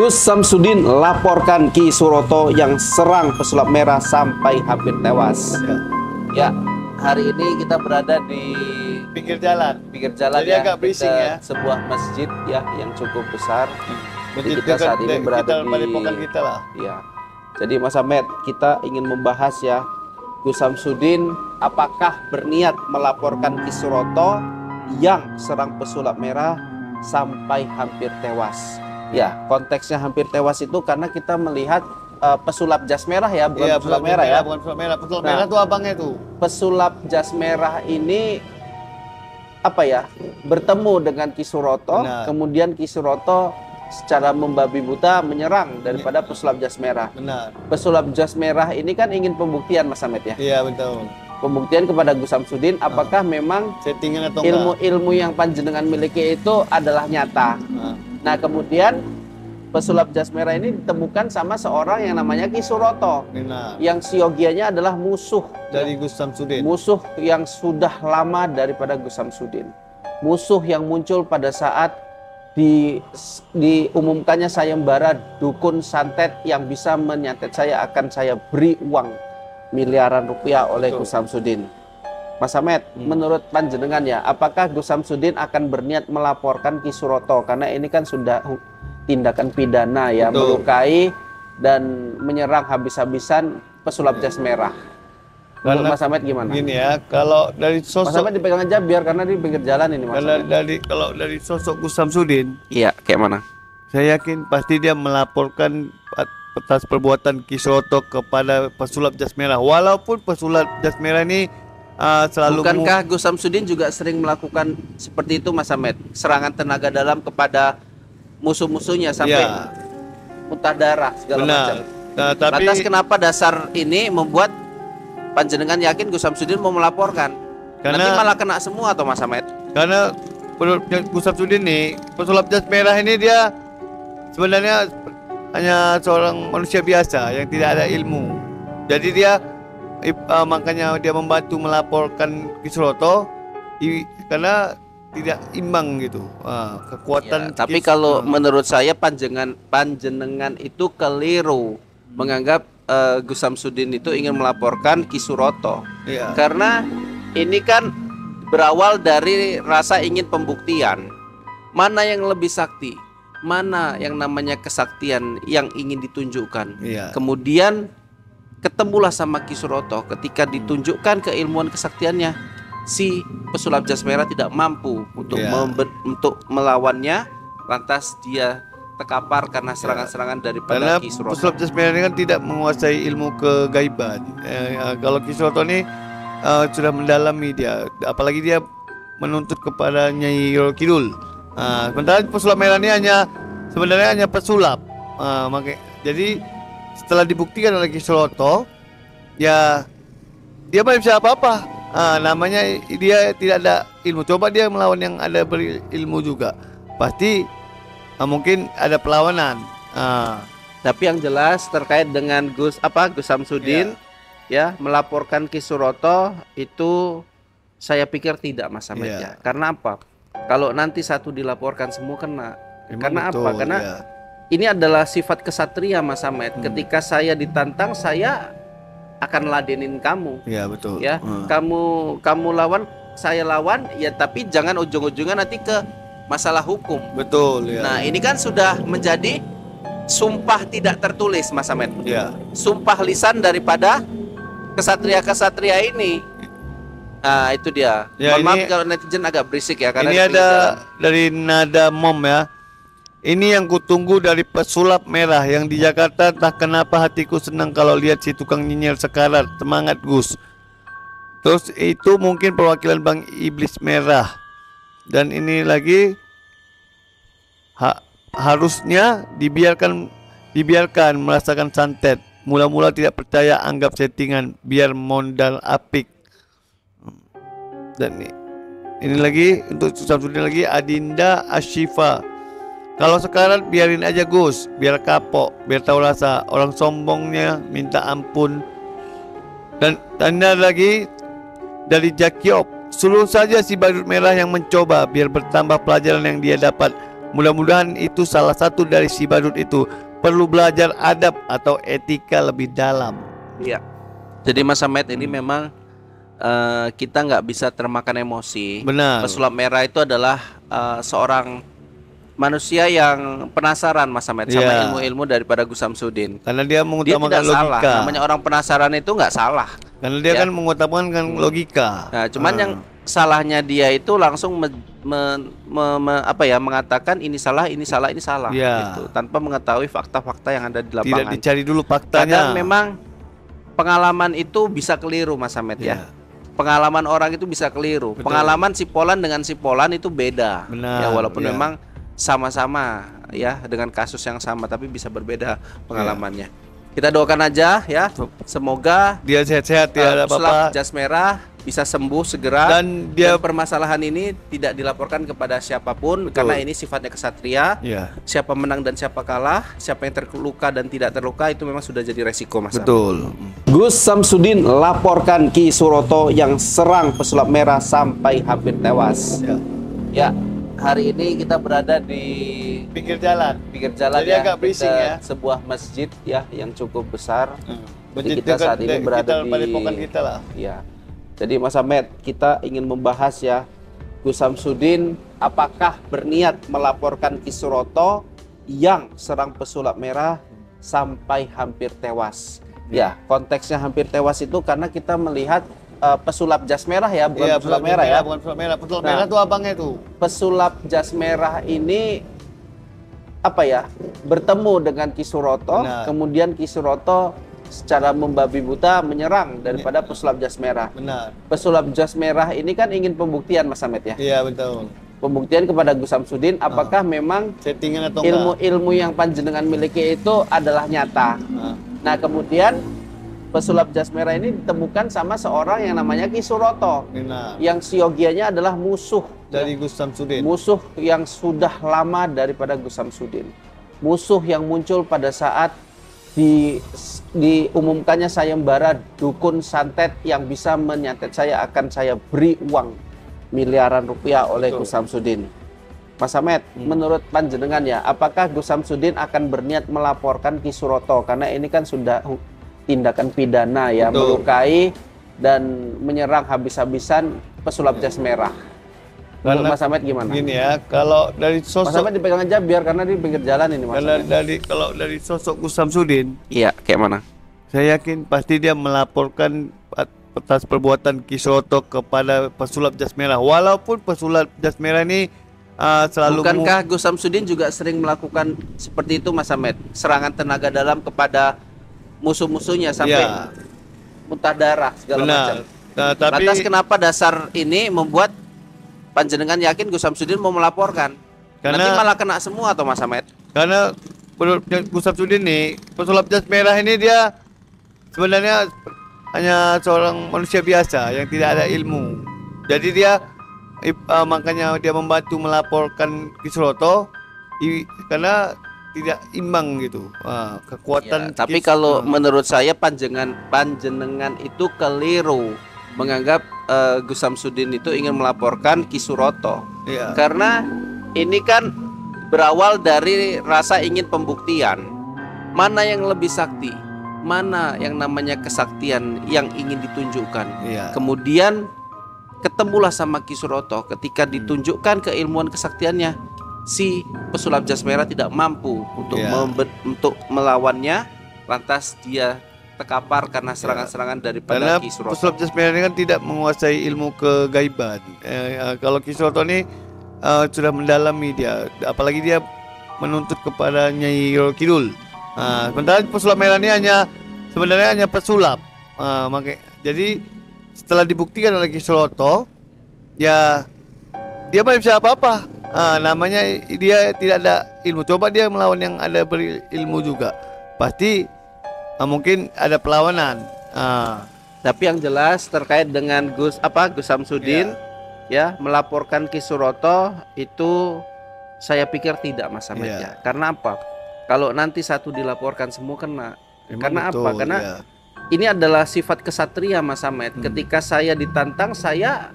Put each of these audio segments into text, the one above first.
Gus Samsudin laporkan Ki Suroto yang serang pesulap merah sampai hampir tewas. Ya, hari ini kita berada di pinggir jalan. Jadi agak berisik ya. Sebuah masjid ya yang cukup besar. Masjid Jadi kita saat ini berada di padepokan kita lah. Ya. Jadi Mas Ahmed, kita ingin membahas ya, Gus Samsudin apakah berniat melaporkan Ki Suroto yang serang pesulap merah sampai hampir tewas. Ya, konteksnya hampir tewas itu karena kita melihat pesulap jas merah ya, bukan pesulap merah ya. Bukan pesulap merah. Pesulap merah itu abangnya tuh. Pesulap jas merah ini apa ya? Bertemu dengan Ki Suroto, kemudian Ki Suroto secara membabi buta menyerang daripada pesulap jas merah. Benar. Pesulap jas merah ini kan ingin pembuktian Mas Ahmed ya. Iya, betul. Pembuktian kepada Gus Samsudin apakah memang settingan atau ilmu-ilmu yang panjenengan miliki itu adalah nyata. Nah, kemudian pesulap jas merah ini ditemukan sama seorang yang namanya Ki Suroto. Benar. Yang siogianya adalah musuh dari Gus Samsudin. Musuh yang sudah lama daripada Gus Samsudin. Musuh yang muncul pada saat diumumkannya sayembara dukun santet yang bisa menyantet saya, akan saya beri uang miliaran rupiah oleh Gus Samsudin. Mas Ahmed, menurut panjenengan ya, apakah Gus Samsudin akan berniat melaporkan Ki Suroto? Karena ini kan sudah tindakan pidana ya, melukai dan menyerang habis-habisan pesulap jas merah. Menurut Mas Ahmed gimana? Gini ya, kalau dari sosok Mas Ahmed dipegang aja biar karena di pinggir jalan ini Mas Ahmed. Kalau dari sosok Gus Samsudin, iya, kayak mana? Saya yakin pasti dia melaporkan atas perbuatan Ki Suroto kepada pesulap jas merah. Walaupun pesulap jas merah ini selalu... Bukankah Gus Samsudin juga sering melakukan seperti itu Mas Ahmed? Serangan tenaga dalam kepada musuh-musuhnya sampai muntah darah segala macam. Nah, tapi lantas kenapa dasar ini membuat panjenengan yakin Gus Samsudin mau melaporkan? Nanti malah kena semua atau Mas Ahmed? Karena menurut Gus Samsudin nih, pesulap jas merah ini dia sebenarnya hanya seorang manusia biasa yang tidak ada ilmu. Jadi dia makanya dia membantu melaporkan Ki Suroto karena tidak imbang gitu kekuatan. Ya, tapi kalau menurut saya panjenengan itu keliru menganggap Gus Samsudin itu ingin melaporkan Ki Suroto. Karena ini kan berawal dari rasa ingin pembuktian. Mana yang lebih sakti? Mana yang namanya kesaktian yang ingin ditunjukkan? Kemudian ketemulah sama Ki Suroto. Ketika ditunjukkan keilmuan kesaktiannya, si pesulap jas merah tidak mampu untuk melawannya. Lantas dia terkapar karena serangan-serangan daripada Ki Suroto. Pesulap jas merah ini kan tidak menguasai ilmu kegaiban. Kalau Ki Suroto ini sudah mendalami dia, apalagi dia menuntut kepada Nyai Roro Kidul. Sementara pesulap merah ini sebenarnya hanya pesulap. Jadi setelah dibuktikan oleh Ki Suroto, ya dia belum bisa apa-apa. Namanya dia tidak ada ilmu. Coba dia melawan yang ada berilmu juga, pasti mungkin ada perlawanan. Tapi yang jelas terkait dengan Gus Samsudin ya melaporkan Ki Suroto itu saya pikir tidak Mas Ahmed ya. Karena apa? Kalau nanti satu dilaporkan semua kena. Karena apa? Karena ini adalah sifat kesatria Mas Ahmed. Ketika saya ditantang, saya akan ladenin kamu. Iya, betul. Ya, kamu lawan, saya lawan, ya tapi jangan ujung-ujungnya nanti ke masalah hukum. Betul, ya. Nah, ini kan sudah menjadi sumpah tidak tertulis Mas Ahmed. Iya. Sumpah lisan daripada kesatria-kesatria ini. Nah, itu dia. Mohon maaf kalau netizen agak berisik ya karena ini ada dari Nada Mom ya. Ini yang kutunggu dari pesulap merah yang di Jakarta. Entah kenapa hatiku senang kalau lihat si tukang nyinyir sekarat. Semangat Gus. Terus itu mungkin perwakilan Bang Iblis Merah. Dan ini lagi harusnya dibiarkan merasakan santet. Mula-mula tidak percaya, anggap settingan biar modal apik. Dan ini lagi untuk Samsudin lagi Adinda Ashifa. Kalau sekarang biarin aja Gus, biar kapok, biar tahu rasa. Orang sombongnya minta ampun. Dan tanda lagi dari Jakyop, suruh saja si badut merah yang mencoba biar bertambah pelajaran yang dia dapat. Mudah-mudahan itu salah satu dari si badut itu perlu belajar adab atau etika lebih dalam. Iya. Jadi Mas Ahmed ini memang kita nggak bisa termakan emosi. Benar. Pesulap merah itu adalah seorang manusia yang penasaran Mas Ahmed sama ilmu-ilmu daripada Gus Samsudin. Karena dia mengutamakan logika. Salah. Namanya orang penasaran itu nggak salah. Karena dia kan mengutamakan logika. Nah, cuman yang salahnya dia itu langsung mengatakan ini salah, ini salah, ini salah, gitu, tanpa mengetahui fakta-fakta yang ada di lapangan. Tidak dicari dulu faktanya. Kadang memang pengalaman itu bisa keliru Mas Ahmed ya. Pengalaman orang itu bisa keliru. Betul. Pengalaman si Polan dengan si Polan itu beda. Benar, ya walaupun memang sama-sama ya dengan kasus yang sama tapi bisa berbeda pengalamannya. Kita doakan aja ya, semoga dia sehat-sehat ya, pesulap jas merah bisa sembuh segera dan permasalahan ini tidak dilaporkan kepada siapapun. Betul. Karena ini sifatnya kesatria. Siapa menang dan siapa kalah, siapa yang terluka dan tidak terluka itu memang sudah jadi resiko Mas. Betul. Gus Samsudin laporkan Ki Suroto yang serang pesulap merah sampai hampir tewas. Ya. Hari ini kita berada di pinggir jalan. Jadi agak berising ya. Sebuah masjid ya yang cukup besar. Jadi kita saat ini berada di padepokan kita lah. Ya. Jadi Mas Ahmed, kita ingin membahas ya, Gus Samsudin apakah berniat melaporkan Ki Suroto yang serang pesulap merah sampai hampir tewas. Ya, konteksnya hampir tewas itu karena kita melihat pesulap jas merah ya, bukan pesulap merah ya. Bukan pesulap merah. Pesulap merah itu abangnya itu. Pesulap jas merah ini bertemu dengan Ki Suroto, kemudian Ki Suroto secara membabi buta menyerang daripada pesulap jas merah. Benar. Pesulap jas merah ini kan ingin pembuktian Mas Ahmed ya. Iya betul. Pembuktian kepada Gus Samsudin apakah memang settingan atau ilmu-ilmu yang panjenengan miliki itu adalah nyata. Nah kemudian pesulap jas merah ini ditemukan sama seorang yang namanya Ki Suroto. Yang siogianya adalah musuh dari Gus Samsudin. Musuh yang sudah lama daripada Gus Samsudin. Musuh yang muncul pada saat diumumkannya sayembara dukun santet yang bisa menyantet saya akan saya beri uang miliaran rupiah oleh Gus Samsudin. Mas Ahmed, menurut panjenengan ya, apakah Gus Samsudin akan berniat melaporkan Ki Suroto? Karena ini kan sudah tindakan pidana ya, melukai dan menyerang habis-habisan pesulap jas merah. Menurut Mas Ahmed gimana? Gini ya, kalau dari sosok Mas Ahmed dipegang aja biar karena di pinggir jalan ini Mas. Kalau dari sosok Gus Samsudin, iya, kayak mana? Saya yakin pasti dia melaporkan atas perbuatan Ki Suroto kepada pesulap jas merah. Walaupun pesulap jas merah ini selalu bukankah Gus Samsudin juga sering melakukan seperti itu Mas Ahmed? Serangan tenaga dalam kepada musuh-musuhnya sampai muntah darah segala macam. Tapi lantas kenapa dasar ini membuat panjenengan yakin Gus Samsudin mau melaporkan? Nanti malah kena semua atau Mas Ahmed? Karena menurut Gus Samsudin nih, pesulap jas merah ini dia sebenarnya hanya seorang manusia biasa yang tidak ada ilmu. Jadi dia makanya dia membantu melaporkan Ki Suroto karena tidak imbang gitu kekuatan. Tapi kalau menurut saya panjenengan itu keliru menganggap Gus Samsudin itu ingin melaporkan Ki Suroto. Karena ini kan berawal dari rasa ingin pembuktian. Mana yang lebih sakti? Mana yang namanya kesaktian yang ingin ditunjukkan? Kemudian ketemulah sama Ki Suroto. Ketika ditunjukkan keilmuan kesaktiannya, si pesulap jas merah tidak mampu untuk melawannya, lantas dia terkapar karena serangan-serangan daripada Ki Suroto. Pesulap jas merah ini kan tidak menguasai ilmu kegaiban. Kalau Ki Suroto ini sudah mendalami dia, apalagi dia menuntut kepada Nyai Roro Kidul. Sementara pesulap merah ini sebenarnya hanya pesulap. Jadi setelah dibuktikan oleh Ki Suroto, ya dia tidak bisa apa-apa. Namanya dia tidak ada ilmu. Coba dia melawan yang ada berilmu juga, pasti mungkin ada perlawanan. Tapi yang jelas terkait dengan Gus Samsudin melaporkan Ki Suroto itu saya pikir tidak Mas Ahmed ya. Karena apa? Kalau nanti satu dilaporkan semua kena. Karena apa? Karena ini adalah sifat kesatria Mas Ahmed. Ketika saya ditantang, saya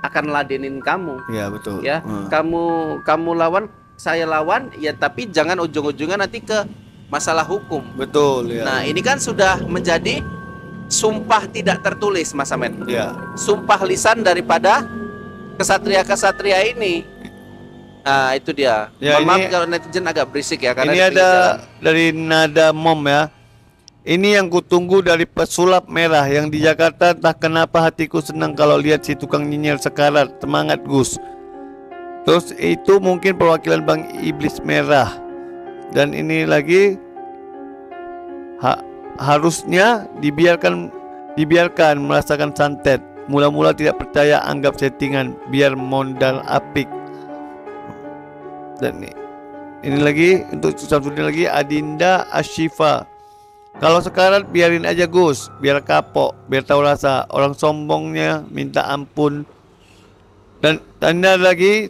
akan ladenin kamu. Iya betul. Ya, kamu lawan, saya lawan ya, tapi jangan ujung-ujungnya nanti ke masalah hukum. Betul ya. Nah, ini kan sudah menjadi sumpah tidak tertulis, Mas Ahmed. Ya. Sumpah lisan daripada kesatria-kesatria ini. Nah, itu dia. Ya, Mohon maaf ini- kalau netizen agak berisik ya, karena Ini di pinggir ada jalan. dari Nada Mom ya. Ini yang kutunggu dari pesulap merah yang di Jakarta. Entah kenapa hatiku senang kalau lihat si tukang nyinyir sekarat. Semangat Gus. Terus itu mungkin perwakilan Bang Iblis Merah. Dan ini lagi harusnya dibiarkan merasakan santet. Mula-mula tidak percaya, anggap settingan biar modal apik. Dan ini lagi untuk Samsudin lagi Adinda Ashifa. Kalau sekarang biarin aja Gus, biar kapok, biar tahu rasa. Orang sombongnya minta ampun. Dan tanda lagi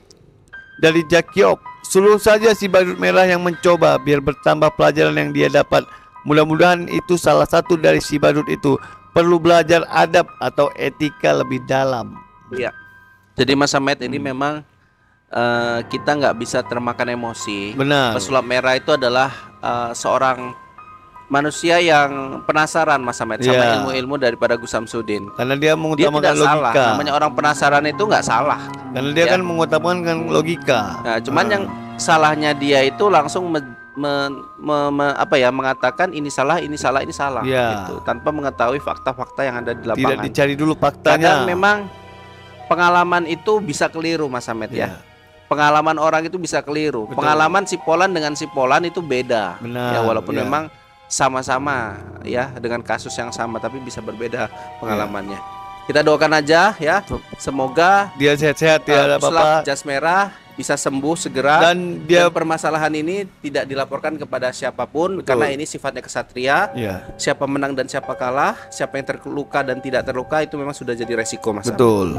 dari Jakiop, suruh saja si badut merah yang mencoba biar bertambah pelajaran yang dia dapat. Mudah-mudahan itu salah satu dari si badut itu perlu belajar adab atau etika lebih dalam. Iya. Jadi Mas Ahmed ini memang kita nggak bisa termakan emosi. Benar. Pesulap merah itu adalah seorang manusia yang penasaran, Mas Ahmed, sama Iya. ilmu-ilmu daripada Gus Samsudin. Karena dia Dia mengutamakan tidak salah. logika. Namanya orang penasaran itu nggak salah. Karena dia Ya. kan mengutamakan logika. Nah, cuman yang salahnya dia itu langsung mengatakan ini salah, ini salah, ini salah, Ya. gitu, tanpa mengetahui fakta-fakta yang ada di Tidak lapangan. dicari dulu Kadang faktanya. memang pengalaman itu bisa keliru, Mas Ahmed ya. Pengalaman orang itu bisa keliru. Betul. Pengalaman si Polan dengan si Polan itu beda. Benar, Ya, walaupun ya. memang sama-sama ya dengan kasus yang sama, tapi bisa berbeda pengalamannya. Kita doakan aja ya, semoga Dia sehat-sehat ya, ada pesulap apa-apa. jas merah bisa sembuh segera, Dan dia permasalahan ini tidak dilaporkan kepada siapapun. Betul. Karena ini sifatnya kesatria. ya, Siapa menang dan siapa kalah, siapa yang terluka dan tidak terluka itu memang sudah jadi resiko, Mas. betul.